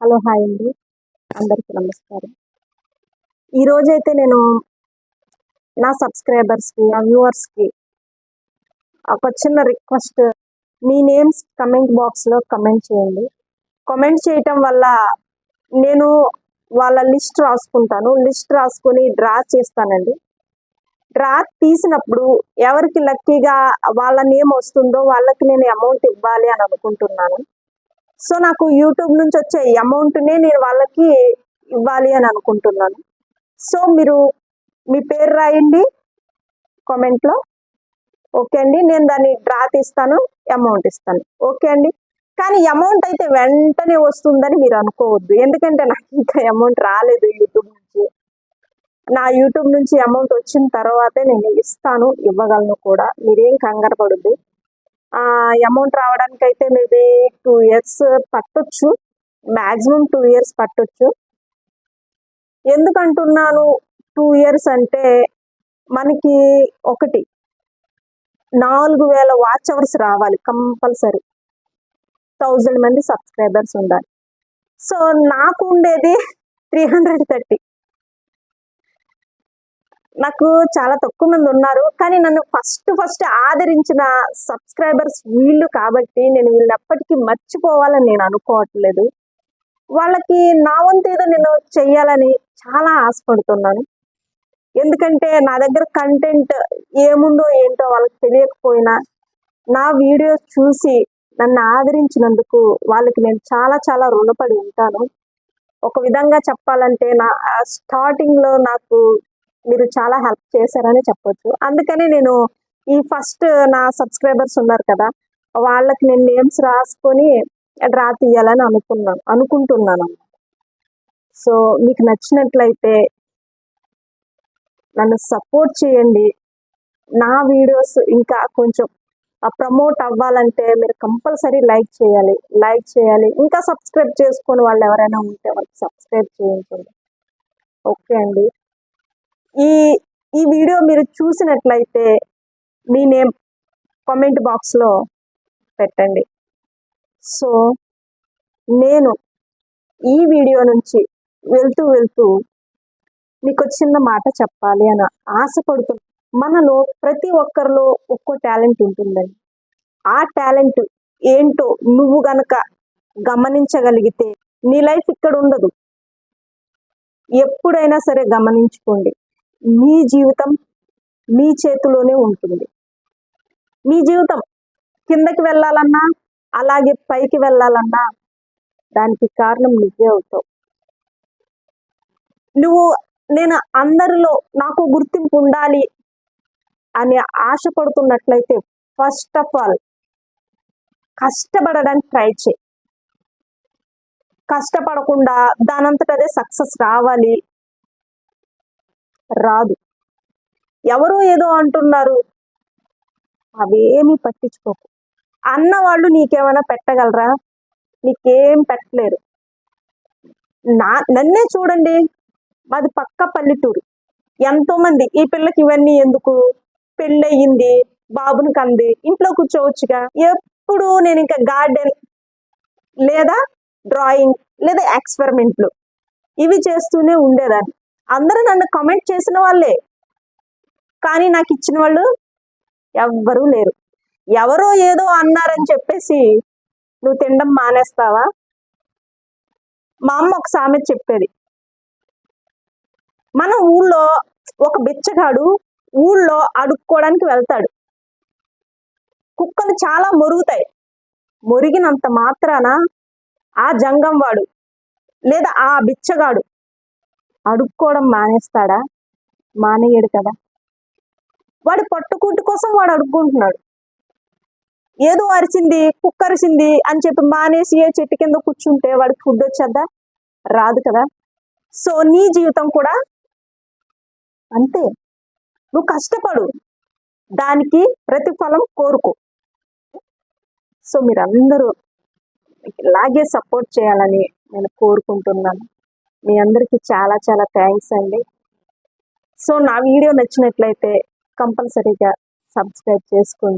Hello hi అండి, అందరికీ నమస్కారం. ఈరోజైతే నేను నా సబ్స్క్రైబర్స్కి, నా వ్యూవర్స్కి ఒక చిన్న రిక్వెస్ట్. మీ నేమ్స్ కమెంట్ బాక్స్లో కమెంట్ చేయండి. కమెంట్ చేయటం వల్ల నేను వాళ్ళ లిస్ట్ రాసుకుంటాను. లిస్ట్ రాసుకొని డ్రా చేస్తానండి. డ్రా తీసినప్పుడు ఎవరికి లక్కీగా వాళ్ళ నేమ్ వస్తుందో వాళ్ళకి నేను అమౌంట్ ఇవ్వాలి అని అనుకుంటున్నాను. సో నాకు యూట్యూబ్ నుంచి వచ్చే అమౌంట్నే నేను వాళ్ళకి ఇవ్వాలి అని అనుకుంటున్నాను. సో మీరు మీ పేరు రాయండి కామెంట్లో. ఓకే అండి, నేను దాన్ని డ్రా తీస్తాను, అమౌంట్ ఇస్తాను. ఓకే అండి. కానీ అమౌంట్ అయితే వెంటనే వస్తుందని మీరు అనుకోవద్దు, ఎందుకంటే నాకు ఇంకా అమౌంట్ రాలేదు యూట్యూబ్ నుంచి. నా యూట్యూబ్ నుంచి అమౌంట్ వచ్చిన తర్వాతే నేను ఇస్తాను, ఇవ్వగలను కూడా. మీరేం కంగారు పడద్దు. అమౌంట్ రావడానికి అయితే మేబీ 2 years పట్టొచ్చు, మ్యాక్సిమం 2 years పట్టొచ్చు. ఎందుకంటున్నాను 2 years అంటే, మనకి ఒకటి 4000 వాచ్ అవర్స్ రావాలి కంపల్సరీ. 1000 మంది సబ్స్క్రైబర్స్ ఉండాలి. సో నాకు ఉండేది 330. నాకు చాలా తక్కువ మంది ఉన్నారు, కానీ నన్ను ఫస్ట్ ఆదరించిన సబ్స్క్రైబర్స్ వీళ్ళు కాబట్టి నేను వీళ్ళని ఎప్పటికీ మర్చిపోవాలని నేను అనుకోవట్లేదు. వాళ్ళకి నా వంతు ఏదో నేను చెయ్యాలని చాలా ఆశపడుతున్నాను. ఎందుకంటే నా దగ్గర కంటెంట్ ఏముందో ఏంటో వాళ్ళకి తెలియకపోయినా నా వీడియోస్ చూసి నన్ను ఆదరించినందుకు వాళ్ళకి నేను చాలా రుణపడి ఉంటాను. ఒక విధంగా చెప్పాలంటే నా స్టార్టింగ్లో నాకు మీరు చాలా హెల్ప్ చేశారని చెప్పొచ్చు. అందుకనే నేను ఈ ఫస్ట్ నా సబ్స్క్రైబర్స్ ఉన్నారు కదా, వాళ్ళకి నేను నేమ్స్ రాసుకొని డ్రా తీయాలని అనుకుంటున్నాను. సో మీకు నచ్చినట్లయితే నన్ను సపోర్ట్ చేయండి. నా వీడియోస్ ఇంకా కొంచెం ప్రమోట్ అవ్వాలంటే మీరు కంపల్సరీ లైక్ చేయాలి. ఇంకా సబ్స్క్రైబ్ చేసుకొని వాళ్ళు ఎవరైనా ఉంటే వాళ్ళకి సబ్స్క్రైబ్ చేయించండి. ఓకే అండి. ఈ వీడియో మీరు చూసినట్లయితే మీ నేమ్ కామెంట్ బాక్స్లో పెట్టండి. సో నేను ఈ వీడియో నుంచి వెళ్తూ మీకు చిన్న మాట చెప్పాలి అని ఆశపడుతున్నాను. మనలో ప్రతి ఒక్కరిలో ఒక్కో టాలెంట్ ఉంటుందండి. ఆ టాలెంట్ ఏంటో నువ్వు గనక గమనించగలిగితే నీ లైఫ్ ఇక్కడ ఉండదు. ఎప్పుడైనా సరే గమనించుకోండి, మీ జీవితం మీ చేతిలోనే ఉంటుంది. మీ జీవితం కిందకి వెళ్ళాలన్నా అలాగే పైకి వెళ్ళాలన్నా దానికి కారణం నువ్వే అవుతావు. నేను అందరిలో నాకు గుర్తింపు ఉండాలి అని ఆశపడుతున్నట్లయితే ఫస్ట్ ఆఫ్ ఆల్ కష్టపడడానికి ట్రై చేయి. కష్టపడకుండా దానంతట అదే సక్సెస్ రాదు. ఎవరో ఏదో అంటున్నారు, అవేమీ పట్టించుకోకు. అన్నవాళ్ళు నీకేమైనా పెట్టగలరా? నీకేం పెట్టలేరు. నన్నే చూడండి, మాది పక్క పల్లెటూరు. ఎంతో మంది ఈ పిల్లకి ఇవన్నీ ఎందుకు, పెళ్ళయింది, బాబుని కంది, ఇంట్లో కూర్చోవచ్చుగా. ఎప్పుడు నేను ఇంకా గార్డెన్ లేదా డ్రాయింగ్ లేదా ఎక్స్పెరిమెంట్లు ఇవి చేస్తూనే ఉండేదాన్ని. అందరూ నన్ను కమెంట్ చేసిన వాళ్ళే, కానీ నాకు ఇచ్చిన వాళ్ళు ఎవ్వరూ లేరు. ఎవరో ఏదో అన్నారని చెప్పేసి నువ్వు తినడం మానేస్తావా? మా అమ్మ ఒక సామెత చెప్పేది, మన ఊళ్ళో ఒక బిచ్చగాడు ఊళ్ళో అడుక్కోవడానికి వెళ్తాడు. కుక్కలు చాలా మొరుగుతాయి. మొరిగినంత మాత్రాన ఆ జంగం వాడు లేదా ఆ బిచ్చగాడు అడుక్కోవడం మానేస్తాడా? మానేయడు కదా. వాడి పట్టుకూటి కోసం వాడు అడుక్కుంటున్నాడు. ఏదో అరిచింది, కుక్క అరిచింది అని చెప్పి మానేసి ఏ చెట్టు కింద కూర్చుంటే వాడికి ఫుడ్ వచ్చేద్దా? రాదు కదా. సో నీ జీవితం కూడా అంతే. నువ్వు కష్టపడు, దానికి ప్రతిఫలం కోరుకో. సో మీరందరూ ఇలాగే సపోర్ట్ చేయాలని నేను కోరుకుంటున్నాను. మీ అందరికీ చాలా థ్యాంక్స్ అండి. సో నా వీడియో నచ్చినట్లయితే కంపల్సరీగా సబ్స్క్రైబ్ చేసుకోండి.